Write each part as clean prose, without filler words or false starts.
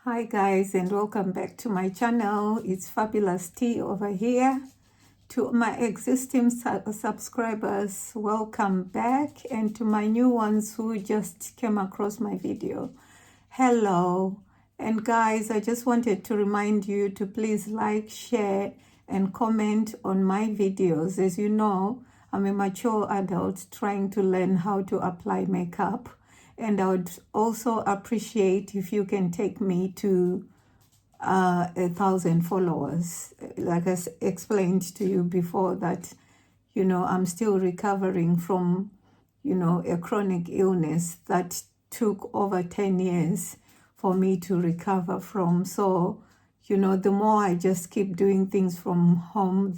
Hi guys, and welcome back to my channel. It's Fabulous Tea over here. To my existing subscribers, welcome back, and to my new ones who just came across my video, hello. And guys, I just wanted to remind you to please like, share and comment on my videos. As you know, I'm a mature adult trying to learn how to apply makeup, and I would also appreciate if you can take me to 1,000 followers. Like I explained to you before, that I'm still recovering from a chronic illness that took over 10 years for me to recover from. So the more I just keep doing things from home,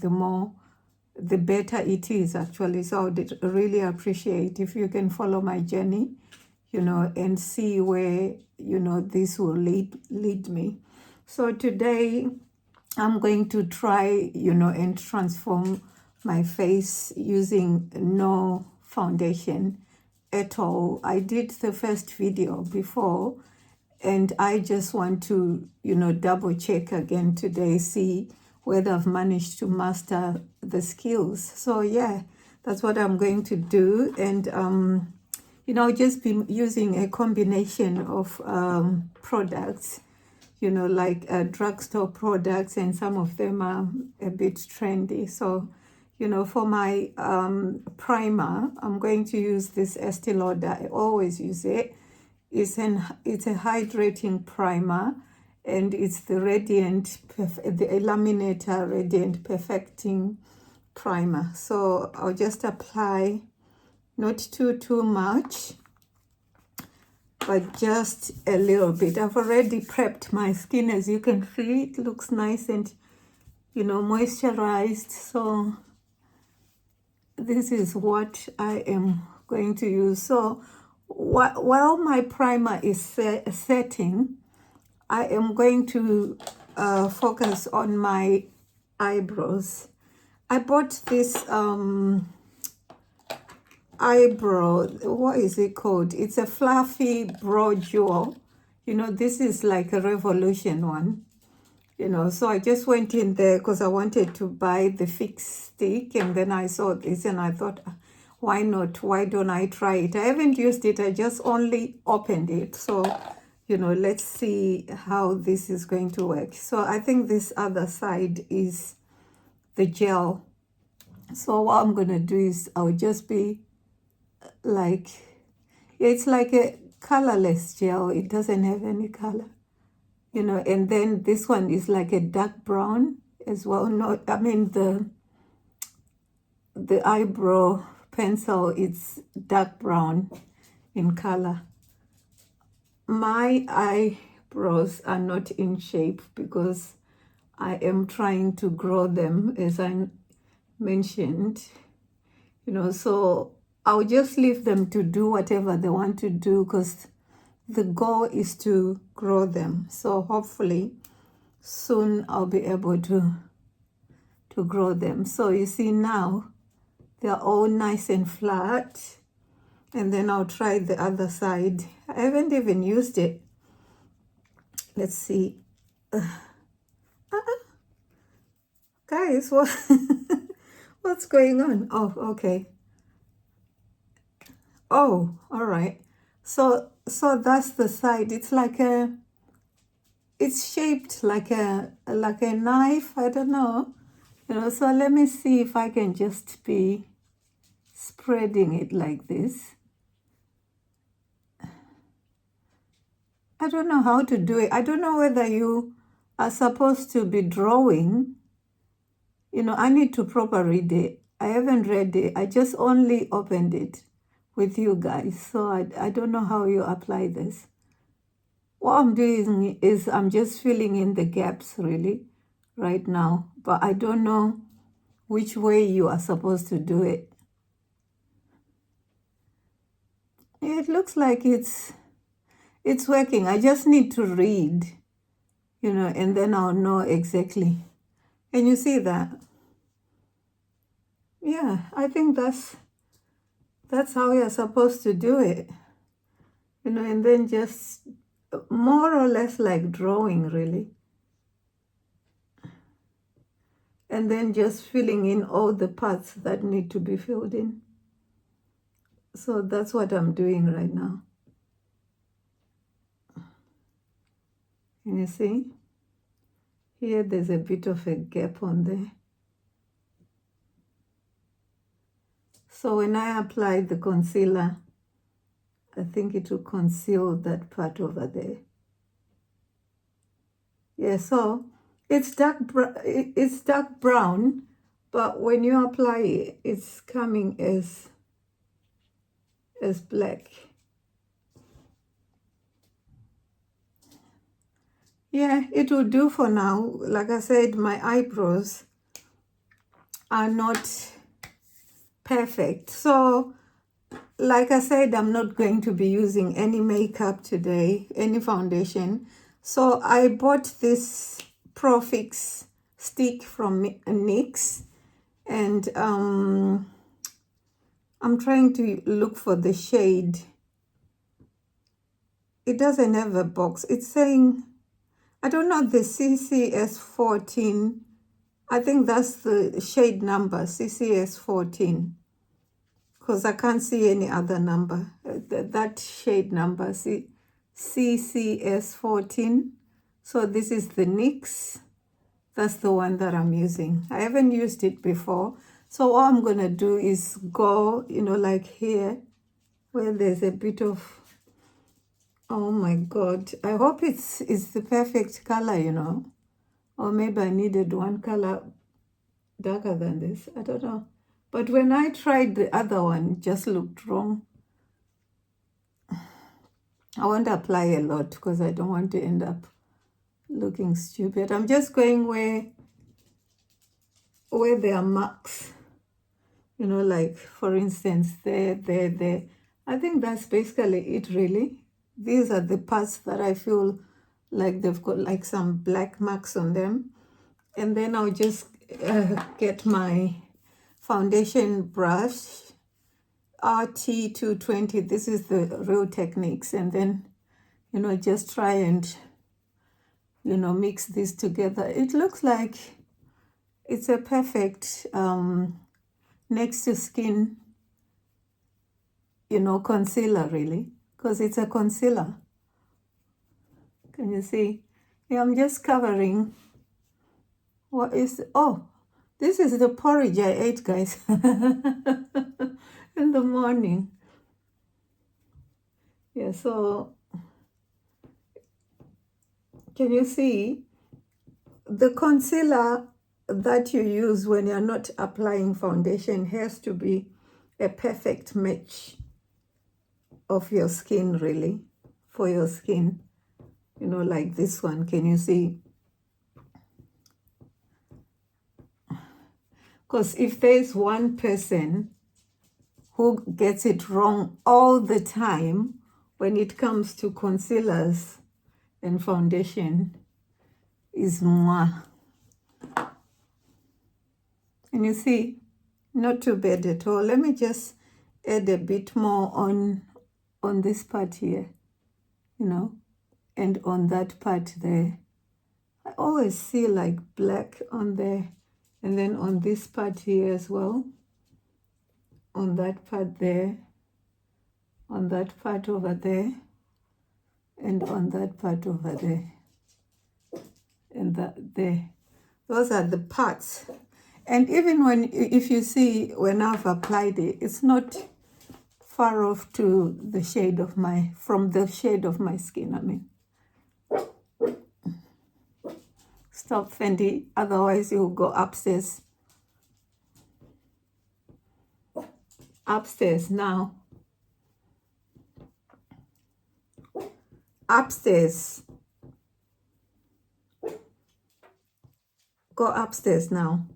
the better it is actually. So I would really appreciate if you can follow my journey, and see where, this will lead me. So today I'm going to try, and transform my face using no foundation at all. I did the first video before, and I just want to, double check again today, see whether I've managed to master the skills. So yeah, that's what I'm going to do. And just be using a combination of products, like drugstore products, and some of them are a bit trendy. So, for my primer, I'm going to use this Estee Lauder. I always use it. It's a hydrating primer, and it's the the Eliminator Radiant Perfecting Primer. So I'll just apply not too much, but just a little bit. I've already prepped my skin. As you can see, it looks nice and moisturized. So this is what I am going to use. So while my primer is setting, I am going to focus on my eyebrows. I bought this eyebrow, what is it called? It's a fluffy brow jewel. This is like a Revolution one. So I just went in there because I wanted to buy the fix stick, and then I saw this and I thought, why not? Why don't I try it? I haven't used it. I just only opened it. So, let's see how this is going to work. So I think this other side is the gel. So what I'm going to do is I'll just be like, it's like a colorless gel. It doesn't have any color, and then this one is like a dark brown as well. No, I mean the eyebrow pencil, it's dark brown in color. My eyebrows are not in shape because I am trying to grow them, as I mentioned, so I'll just leave them to do whatever they want to do, because the goal is to grow them. So hopefully soon I'll be able to grow them. So you see now they're all nice and flat. And then I'll try the other side. I haven't even used it. Let's see. Guys, what's going on? Oh, okay. Oh, all right. So that's the side. It's like it's shaped like a knife. I don't know. So let me see if I can just be spreading it like this. I don't know how to do it. I don't know whether you are supposed to be drawing. I need to properly read it. I haven't read it. I just only opened it with you guys. So I don't know how you apply this. What I'm doing is I'm just filling in the gaps really right now. But I don't know which way you are supposed to do it. It looks like it's working. I just need to read, and then I'll know exactly. Can you see that? Yeah, I think that's how you're supposed to do it. And then just more or less like drawing really. And then just filling in all the parts that need to be filled in. So that's what I'm doing right now. Can you see? Here there's a bit of a gap on there. So when I apply the concealer, I think it will conceal that part over there. Yeah, so it's dark brown, but when you apply it, it's coming as black. Yeah, it will do for now. Like I said, my eyebrows are not perfect. So, like I said, I'm not going to be using any makeup today, any foundation. So I bought this Pro Fix stick from NYX, and I'm trying to look for the shade. It doesn't have a box. It's saying, I don't know, the CCS14. I think that's the shade number, CCS14. Because I can't see any other number. That shade number, CCS14. So this is the NYX. That's the one that I'm using. I haven't used it before. So all I'm going to do is go, like here, where there's a bit of, oh my God. I hope it's the perfect color, Or maybe I needed one color darker than this. I don't know. But when I tried the other one, it just looked wrong. I won't apply a lot because I don't want to end up looking stupid. I'm just going where there are marks. Like for instance, there. I think that's basically it really. These are the parts that I feel like they've got like some black marks on them. And then I'll just get my foundation brush, RT220. This is the Real Techniques. And then, just try and, mix this together. It looks like it's a perfect next to skin, concealer really, because it's a concealer. Can you see? Yeah, I'm just covering. What is, this is the porridge I ate, guys, in the morning. Yeah, so can you see? The concealer that you use when you're not applying foundation has to be a perfect match of your skin, really, for your skin. Like this one, can you see? Because if there's one person who gets it wrong all the time when it comes to concealers and foundation, is moi. And you see, not too bad at all. Let me just add a bit more on this part here, and on that part there. I always see like black on there, and then on this part here as well, on that part there, on that part over there, and on that part over there, and that there. Those are the parts. And even if you see when I've applied it, it's not far off to the shade of from the shade of my skin, I mean. Stop, Fendi, otherwise you'll go upstairs. Upstairs now. Upstairs. Go upstairs now.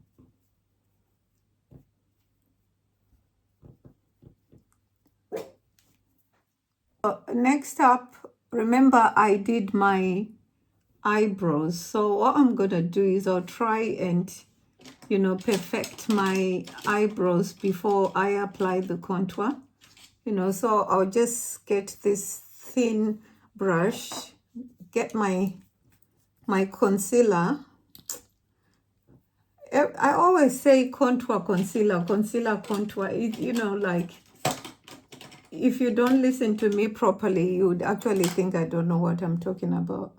Next up, remember I did my eyebrows. So what I'm going to do is I'll try and, perfect my eyebrows before I apply the contour. So I'll just get this thin brush get my concealer. I always say contour concealer, concealer contour. You know, like, if you don't listen to me properly, you would actually think I don't know what I'm talking about.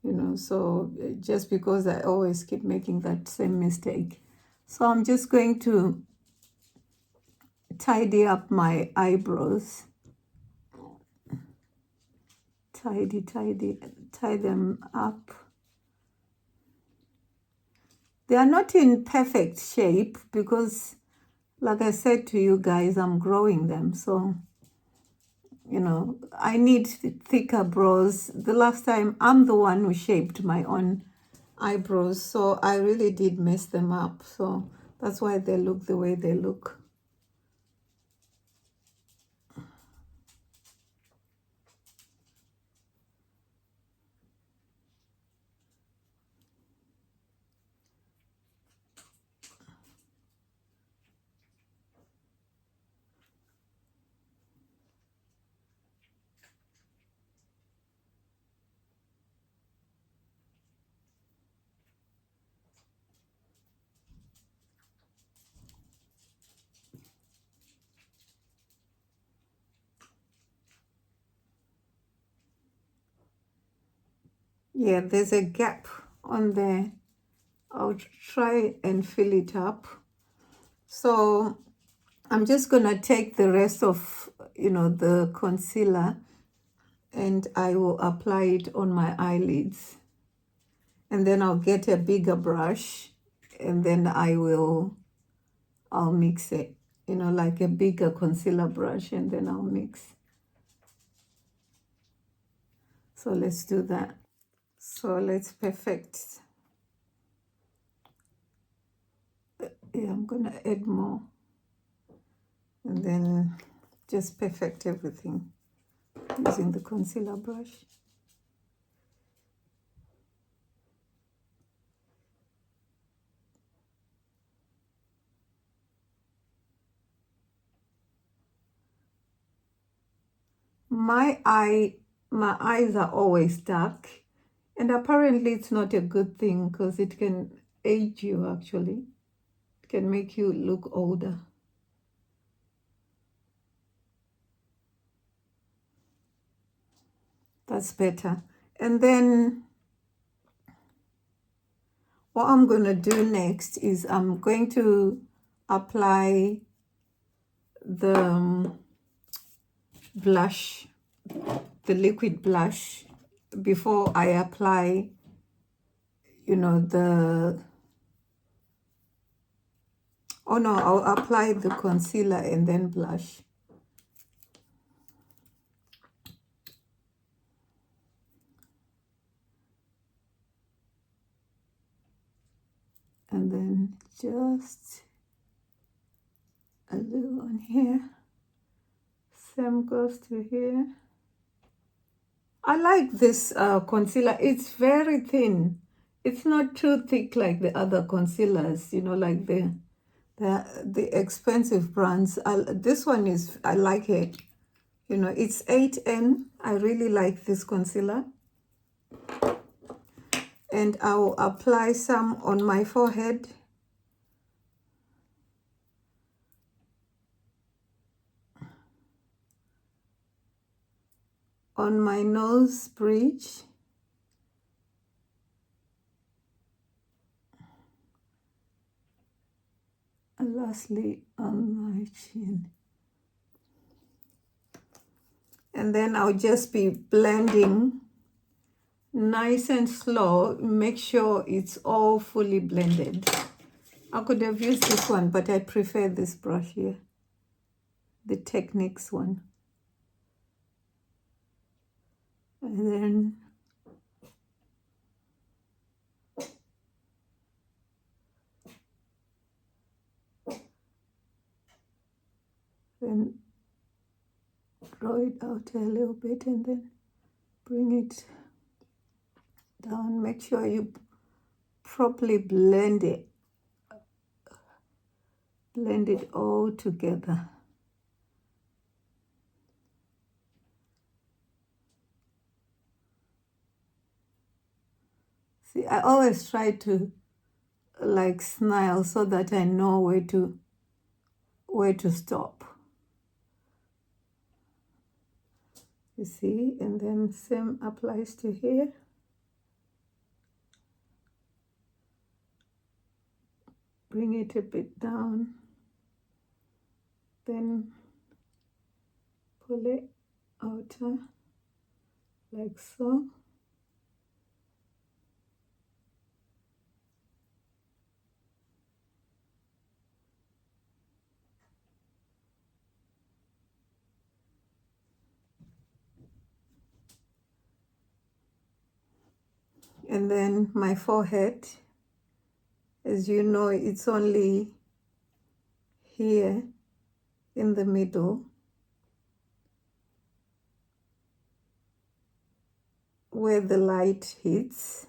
You know, so just because I always keep making that same mistake. So I'm just going to tidy up my eyebrows. Tie them up. They are not in perfect shape because, like I said to you guys, I'm growing them. So, you know, I need thicker brows. The last time, I'm the one who shaped my own eyebrows. So I really did mess them up. So that's why they look the way they look. Yeah, there's a gap on there. I'll try and fill it up. So I'm just going to take the rest of, you know, the concealer, and I will apply it on my eyelids. And then I'll get a bigger brush, and then I'll mix it, you know, like a bigger concealer brush, and then I'll mix. So let's do that. So let's perfect. Yeah, I'm going to add more, and then just perfect everything using the concealer brush. My eyes are always dark, and apparently it's not a good thing because it can age you. Actually, it can make you look older. That's better. And then what I'm going to do next is I'm going to apply the blush, the liquid blush, before I apply, you know, I'll apply the concealer and then blush. And then just a little on here. Same goes to here. I like this concealer. It's very thin. It's not too thick like the other concealers, you know, like the expensive brands. This one is, I like it. You know, it's 8N. I really like this concealer. And I'll apply some on my forehead. On my nose bridge. And lastly, on my chin. And then I'll just be blending nice and slow. Make sure it's all fully blended. I could have used this one, but I prefer this brush here, the Techniques one. And then draw it out a little bit and then bring it down. Make sure you properly blend it all together. See, I always try to like smile so that I know where to stop. You see, and then same applies to here. Bring it a bit down, then pull it outer like so. And then my forehead, as you know, it's only here in the middle where the light hits.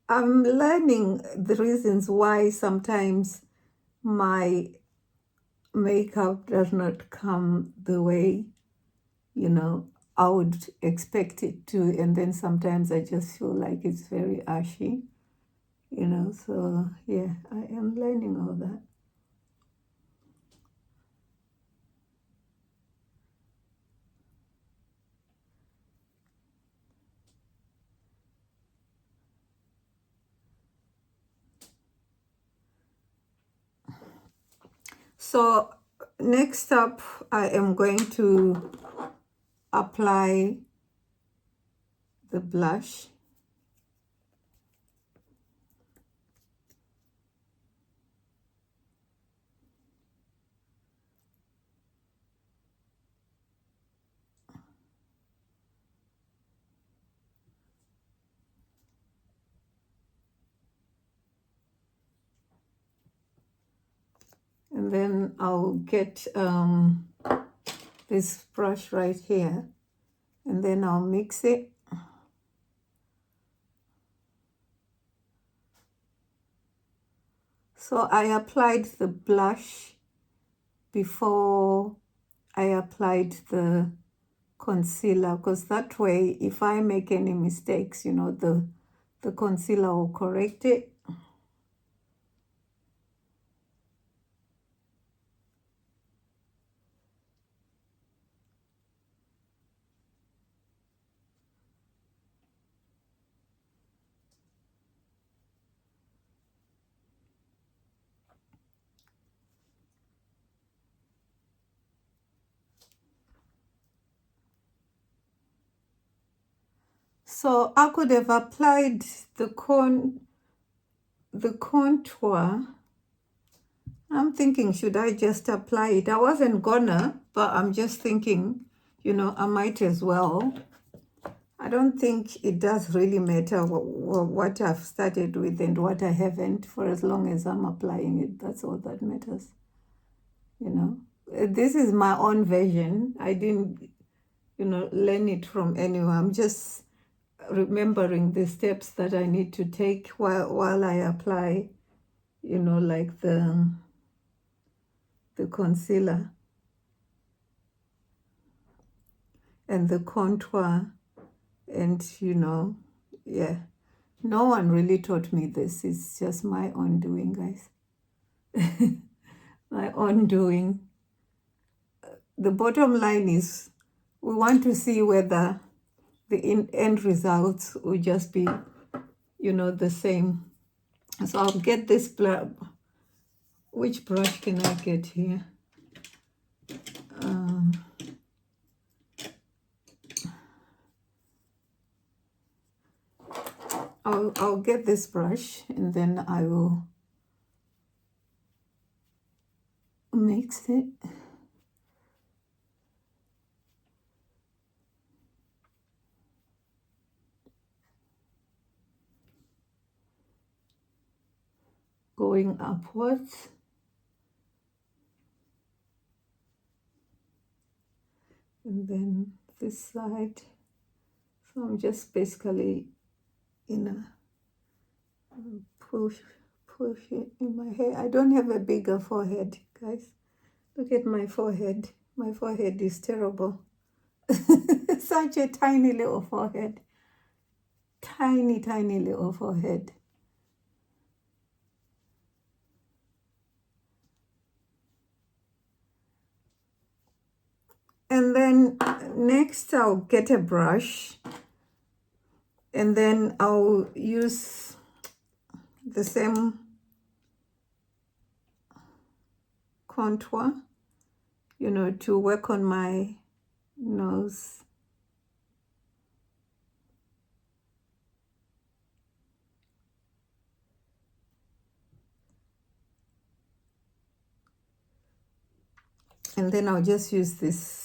I'm learning the reasons why sometimes my makeup does not come the way, you know, I would expect it to. And then sometimes I just feel like it's very ashy, you know. So yeah, I am learning all that. So next up, I am going to apply the blush. And then I'll get this brush right here, and then I'll mix it. So I applied the blush before I applied the concealer, because that way if I make any mistakes, you know, the concealer will correct it. So I could have applied the contour. I'm thinking, should I just apply it? I wasn't gonna, but I'm just thinking, you know, I might as well. I don't think it does really matter what I've started with and what I haven't, for as long as I'm applying it. That's all that matters, you know. This is my own version. I didn't, you know, learn it from anyone. I'm just remembering the steps that I need to take while I apply, you know, like the concealer and the contour. And, you know, yeah, no one really taught me this. It's just my own doing, guys. My own doing. The bottom line is we want to see whether the end results will just be, you know, the same. So I'll get this which brush can I get here? I'll get this brush, and then I will mix it. Going upwards. And then this side. So I'm just basically in a push it in my hair. I don't have a bigger forehead, guys. Look at my forehead. My forehead is terrible. Such a tiny little forehead. Tiny, tiny little forehead. And then next I'll get a brush, and then I'll use the same contour, you know, to work on my nose. And then I'll just use this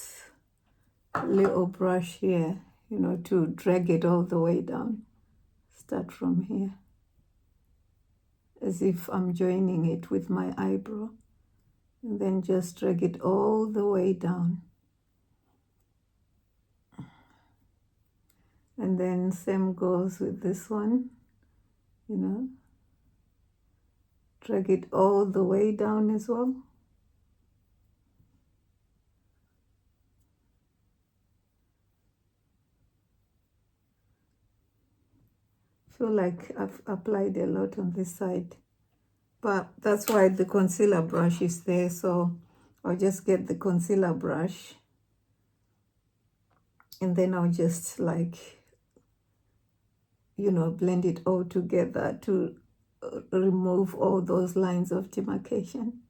little brush here, you know, to drag it all the way down. Start from here, as if I'm joining it with my eyebrow, and then just drag it all the way down. And then same goes with this one, you know, drag it all the way down as well. Feel like I've applied a lot on this side, but that's why the concealer brush is there. So I'll just get the concealer brush, and then I'll just, like, you know, blend it all together to remove all those lines of demarcation.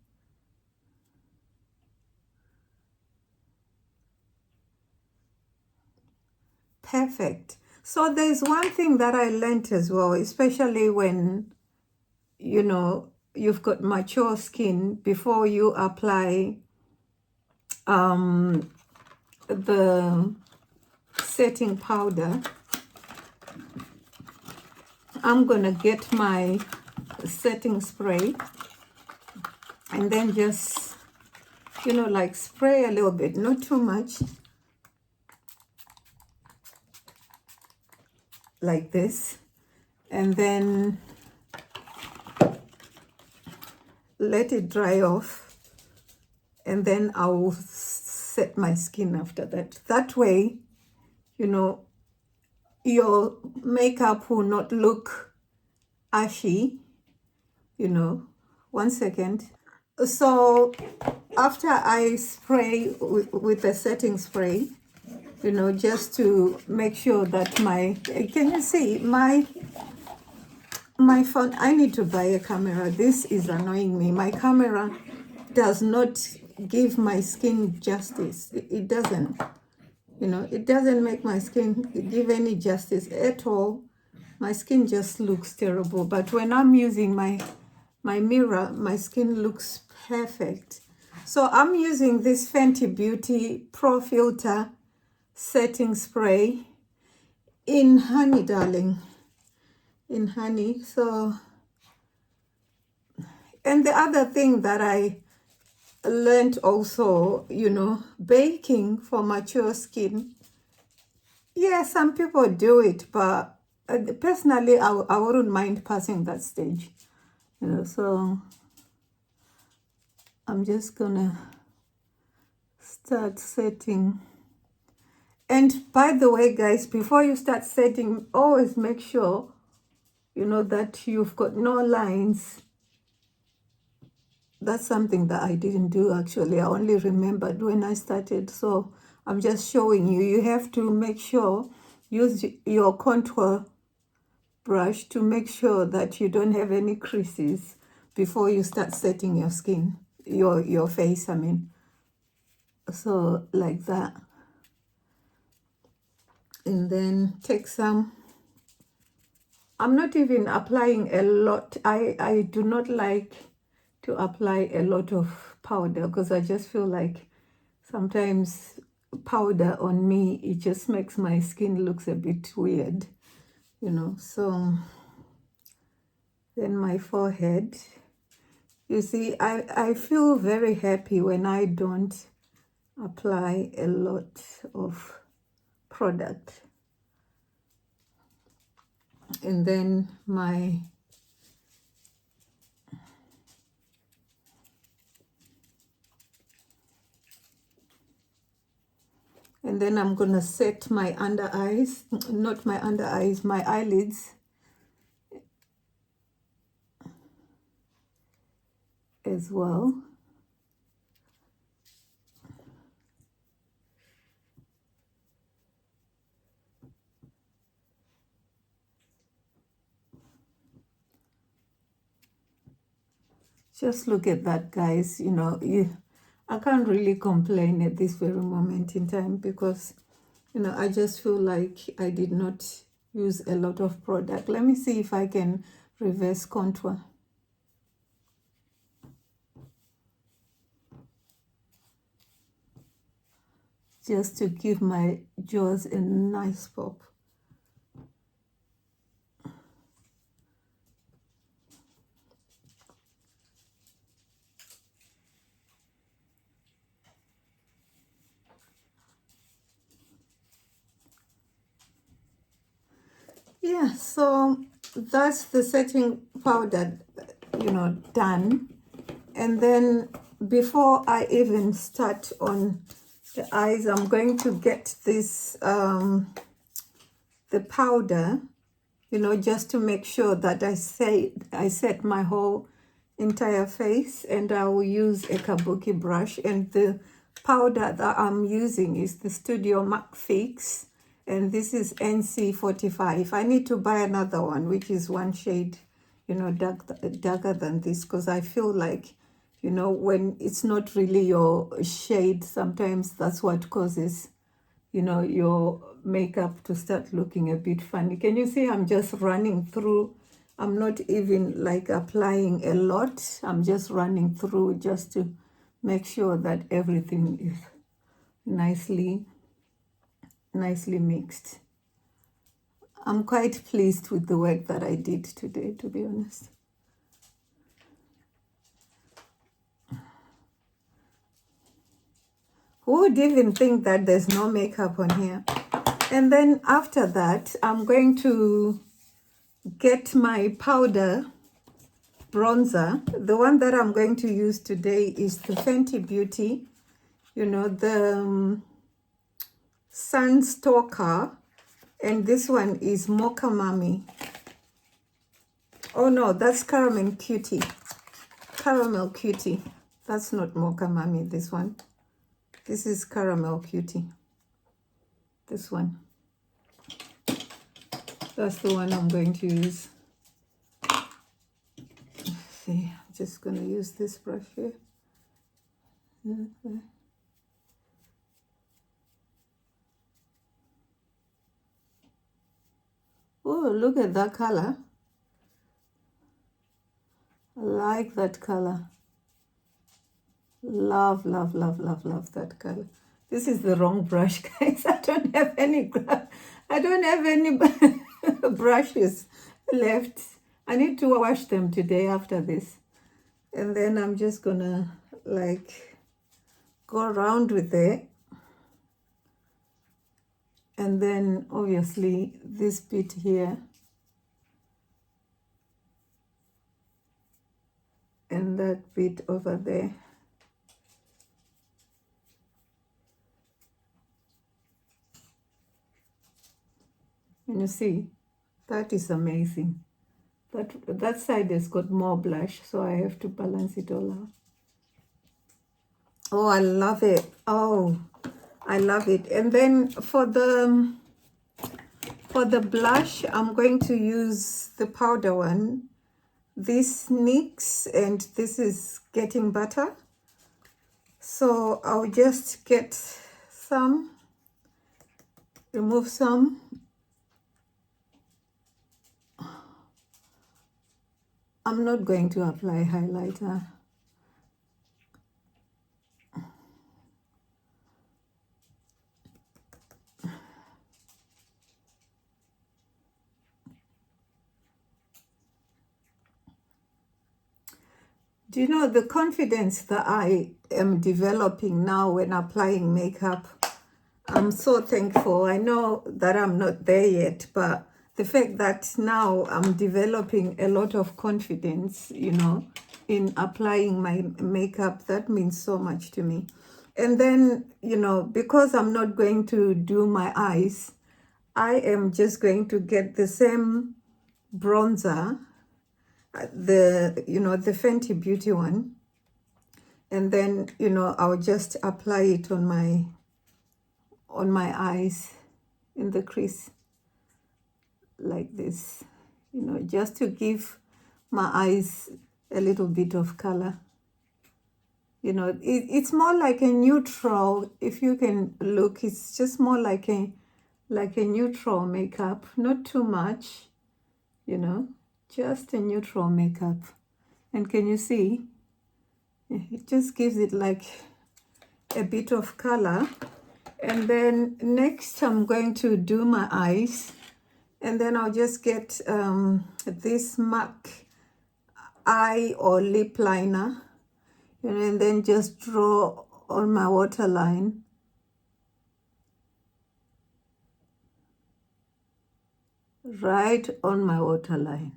Perfect. So there's one thing that I learned as well, especially when, you know, you've got mature skin, before you apply the setting powder, I'm gonna get my setting spray and then just, you know, like spray a little bit, not too much, like this, and then let it dry off, and then I'll set my skin after that. That way, you know, your makeup will not look ashy, you know. 1 second. So after I spray with the setting spray, you know, just to make sure that my, can you see my phone? I need to buy a camera. This is annoying me. My camera does not give my skin justice. It doesn't, you know, it doesn't make my skin give any justice at all. My skin just looks terrible. But when I'm using my mirror, my skin looks perfect. So I'm using this Fenty Beauty Pro Filter setting spray in honey, darling, in honey. So, and the other thing that I learned also, you know, baking for mature skin, yeah, some people do it, but personally I wouldn't mind passing that stage, you know. So I'm just gonna start setting. And by the way, guys, before you start setting, always make sure, you know, that you've got no lines. That's something that I didn't do, actually. I only remembered when I started. So I'm just showing you. You have to make sure, use your contour brush to make sure that you don't have any creases before you start setting your skin, your face, I mean. So like that. And then take some. I'm not even applying a lot. I do not like to apply a lot of powder, because I just feel like sometimes powder on me, it just makes my skin looks a bit weird, you know. So then my forehead, you see, I feel very happy when I don't apply a lot of product. And then my And then I'm going to set my under eyes, not my under eyes, my eyelids as well. Just look at that, guys. You know, I can't really complain at this very moment in time because, you know, I just feel like I did not use a lot of product. Let me see if I can reverse contour. Just to give my jaws a nice pop. Yeah, so that's the setting powder, you know, done. And then before I even start on the eyes, I'm going to get this, the powder, you know, just to make sure that I set my whole entire face, and I will use a kabuki brush. And the powder that I'm using is the Studio Mac Fix, and this is NC45. I need to buy another one, which is one shade, you know, darker than this, because I feel like, you know, when it's not really your shade, sometimes that's what causes, you know, your makeup to start looking a bit funny. Can you see I'm just running through? I'm not even like applying a lot. I'm just running through just to make sure that everything is nicely mixed. I'm quite pleased with the work that I did today, to be honest. Who would even think that there's no makeup on here? And then after that, I'm going to get my powder bronzer. The one that I'm going to use today is the Fenty Beauty, you know, the Sunstalker, and this one is Mocha Mami. Oh no, that's Caramel Cutie. Caramel Cutie. That's not Mocha Mami, this one. This is Caramel Cutie. This one. That's the one I'm going to use. See, I'm just going to use this brush here. Oh, look at that color. I like that color. Love, love, love, love, love that color. This is the wrong brush, guys. I don't have any brushes left. I need to wash them today after this. And then I'm just gonna like go around with it. And then obviously this bit here. And that bit over there. And you see, that is amazing. That side has got more blush, so I have to balance it all out. Oh, I love it. Oh, I love it. And then for the blush, I'm going to use the powder one. This NYX, and this is Getting Better. So I'll just get some, remove some. I'm not going to apply highlighter. Do you know the confidence that I am developing now when applying makeup? I'm so thankful. I know that I'm not there yet, but the fact that now I'm developing a lot of confidence, you know, in applying my makeup, that means so much to me. And then, you know, because I'm not going to do my eyes, I am just going to get the same bronzer, the Fenty Beauty one, and then, you know, I'll just apply it on my eyes in the crease like this, you know, just to give my eyes a little bit of color. You know, it's more like a neutral. If you can look, it's just more like a neutral makeup, not too much, you know, just a neutral makeup. And can you see? It just gives it like a bit of color. And then next I'm going to do my eyes, and then I'll just get this MAC eye or lip liner, and then just draw on my waterline. Right on my waterline.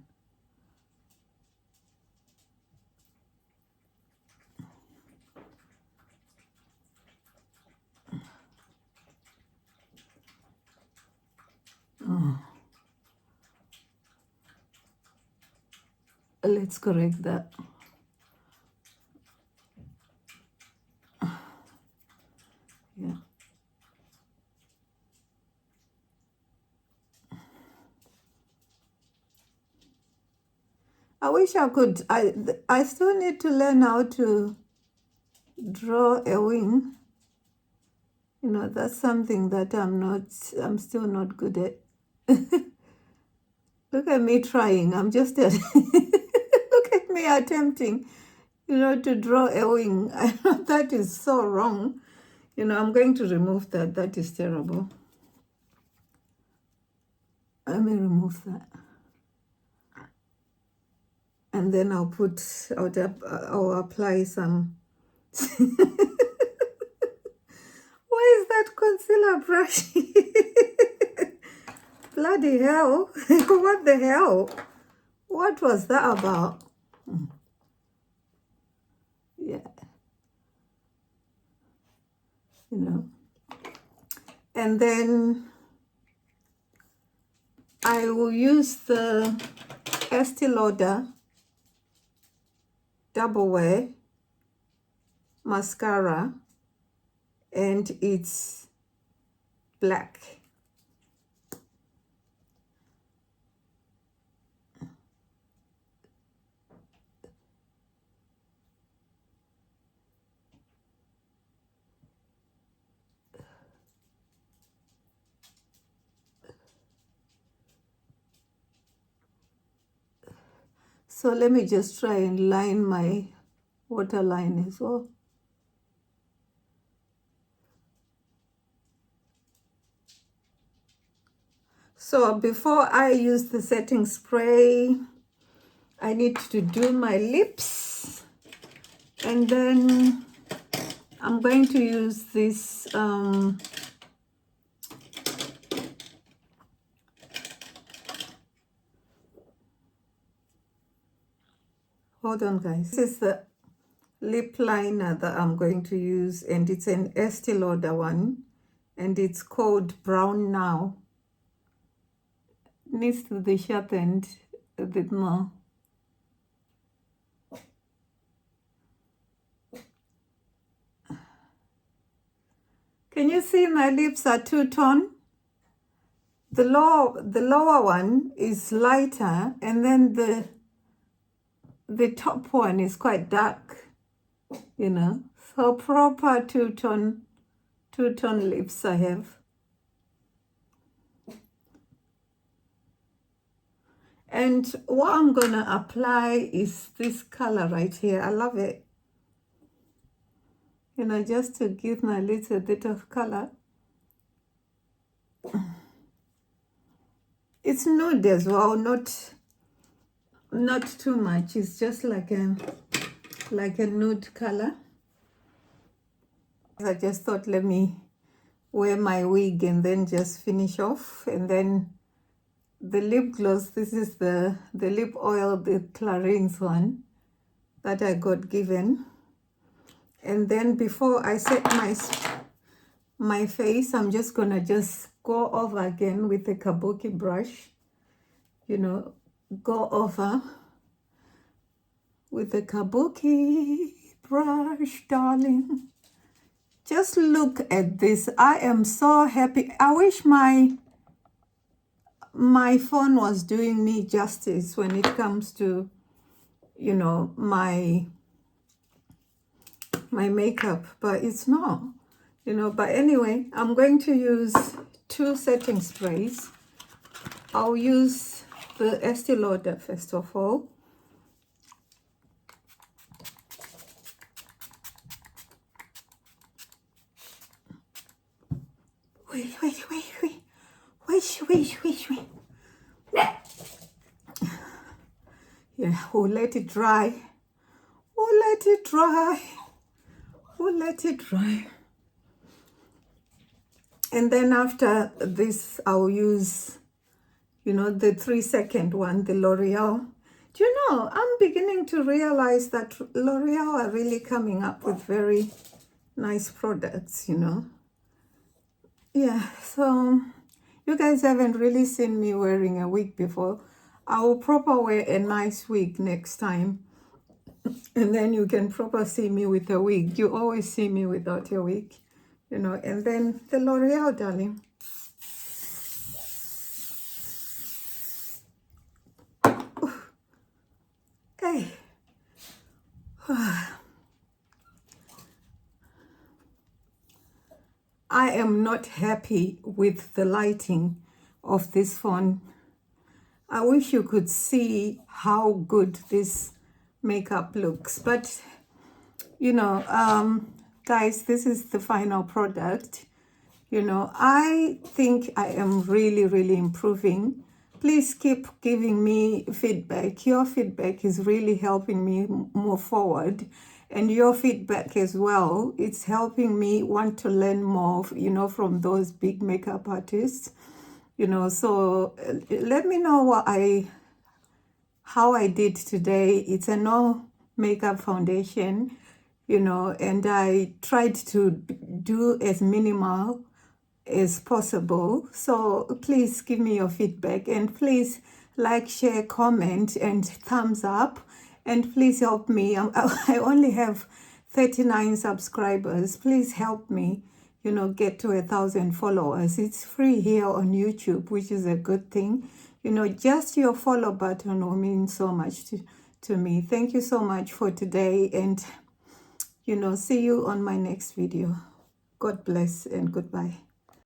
Let's correct that. Yeah. I wish I could. I still need to learn how to draw a wing. You know, that's something that I'm still not good at. Look at me trying. I'm just look at me attempting, you know, to draw a wing. That is so wrong. You know, I'm going to remove that. That is terrible. Let me remove that. And then I'll apply some. Where is that concealer brush? Bloody hell. What the hell? What was that about? Yeah. You know. And then I will use the Estee Lauder Double Wear mascara, and it's black. So let me just try and line my waterline as well. So before I use the setting spray, I need to do my lips, and then I'm going to use this hold on guys. This is the lip liner that I'm going to use, and it's an Estee Lauder one, and it's called Brown Now. Needs to be sharpened a bit more. Can you see my lips are two-tone? The lower one is lighter, and then the top one is quite dark, you know. So proper two-tone lips I have. And what I'm gonna apply is this color right here. I love it. You know, just to give my lips a bit of color. It's nude as well, not too much. It's just like a nude color. I just thought, let me wear my wig and then just finish off. And then the lip gloss, this is the lip oil, the Clarins one that I got given. And then before I set my face, I'm just gonna just go over again with the kabuki brush, you know, go over with the kabuki brush, darling. Just look at this. I am so happy. I wish my phone was doing me justice when it comes to, you know, my makeup, but it's not, you know. But anyway, I'm going to use 2 setting sprays. I'll use the Estee Lauder first of all. Wait. Yeah, we'll let it dry. We'll let it dry. We'll let it dry. And then after this, I'll use, you know, the 3-second one, the L'Oreal. Do you know, I'm beginning to realize that L'Oreal are really coming up with very nice products, you know. Yeah, so you guys haven't really seen me wearing a wig before. I will proper wear a nice wig next time. And then you can proper see me with a wig. You always see me without a wig, you know. And then the L'Oreal, darling. Hey. I am not happy with the lighting of this phone. I wish you could see how good this makeup looks. But, you know, guys, this is the final product. You know, I think I am really, really improving. Please keep giving me feedback. Your feedback is really helping me move forward. And your feedback as well, it's helping me want to learn more, you know, from those big makeup artists. You know, so let me know how I did today. It's a no makeup foundation, you know, and I tried to do as minimal as possible. So please give me your feedback, and please like, share, comment, and thumbs up. And please help me. I only have 39 subscribers. Please help me, you know, get to 1,000 followers. It's free here on YouTube, which is a good thing. You know, just your follow button will mean so much to me. Thank you so much for today. And, you know, see you on my next video. God bless and goodbye.